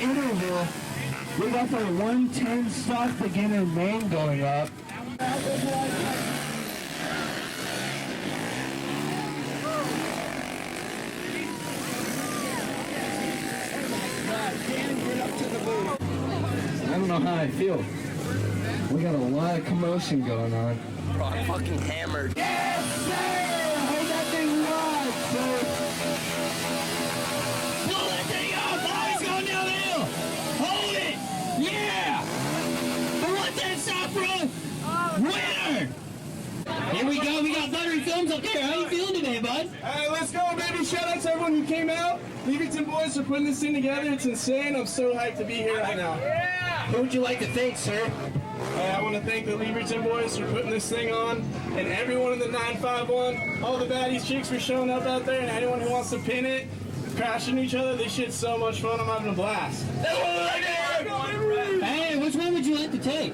interval, we got the 110 stock beginner main going up. I don't know how I feel. We got a lot of commotion going on. Bro, I'm fucking hammered. Yes, sir! Hold that thing wide, sir. Pull that thing out! Boys going down the hill! Hold it! Yeah! The 110 stop run! Winner! Here we go, we got buttery thumbs up there. How you feeling today, bud? Hey, let's go, baby. Shout out to everyone who came out. Leavertonboys for putting this thing together. It's insane. I'm so hyped to be here right now. Who would you like to thank, sir? I want to thank the Leavertonboys for putting this thing on, and everyone in the 951, all the baddies chicks for showing up out there, and anyone who wants to pin it, crashing each other. This shit's so much fun. I'm having a blast. Hey, which one would you like to take?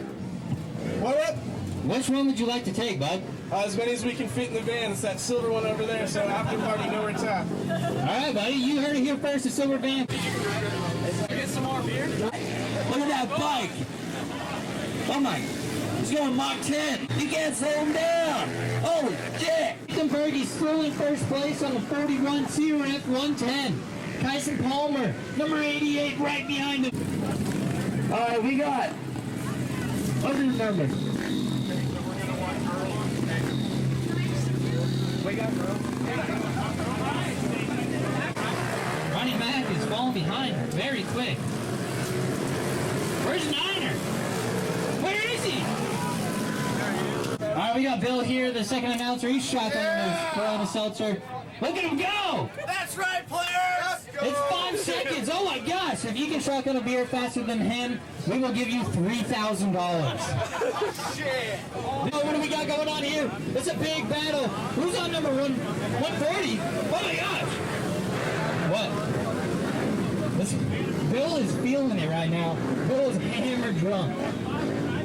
What up? Which one would you like to take, bud? As many as we can fit in the van. It's that silver one over there, so after party, you know where it's at. All right, buddy. You heard it here first, the silver van. Get some more beer? Look at that bike. Oh my, he's going Mach 10. You can't slow him down. Holy shit. Wittenberg, he's still in first place on the 41 CRF 110. Kyson Palmer, number 88, right behind him. All right, we got other numbers. Ronnie Mack is falling behind very quick. Where's Niner? Where is he? All right, we got Bill here, the second announcer. He's shotgunning the Corona Seltzer. Look at him go! That's right, players! It's 5 seconds. Oh my gosh! If you can shotgun a beer faster than him, we will give you $3,000. Shit! What do we got going on here? It's a big battle. Who's on number 140? Oh my gosh! What? Listen, Bill is feeling it right now. Bill is hammered drunk.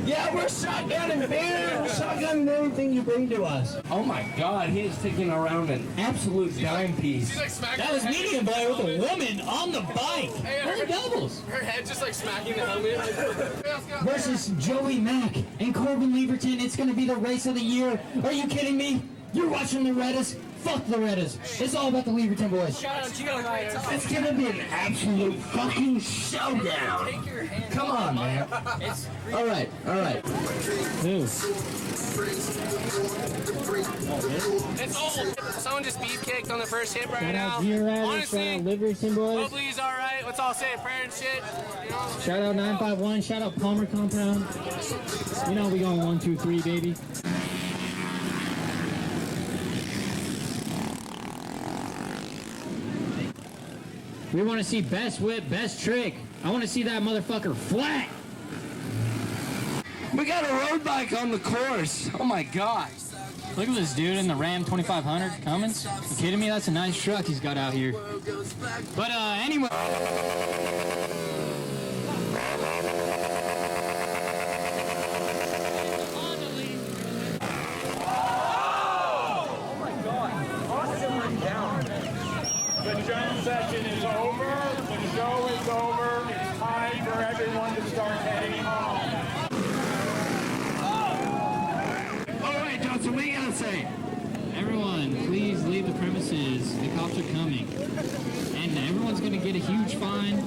Yeah, we're shotgunning beer. We're shotgunning anything you bring to us. Oh my God, he is taking around an absolute dime piece. That was medium boy with a woman on the bike. Holy doubles. Her head just like smacking the helmet. Versus Joey Mack and Corbin Leaverton. It's going to be the race of the year. Are you kidding me? You're watching Loretta's. Fuck Loretta's. It's all about the Leavertonboys. Shout out to you guys. It's gonna be an absolute fucking showdown. Take your hand. Come on, man. All right, all right. Who? It's old. Someone just beef kicked on the first hit right now. Honestly, Leavertonboys. hopefully he's all right. Let's all say a prayer and shit. You know? Shout out 951. Shout out Palmer Compound. You know we going 1, 2, 3, baby. We want to see best whip, best trick. I want to see that motherfucker flat. We got a road bike on the course. Oh my God. Look at this dude in the Ram 2500 Cummins. You kidding me? That's a nice truck he's got out here. But anyway. The jam session is over. The show is over. It's time for everyone to start heading home. All right, Johnson, what are you gonna say? Everyone, please leave the premises. The cops are coming. And everyone's going to get a huge fine.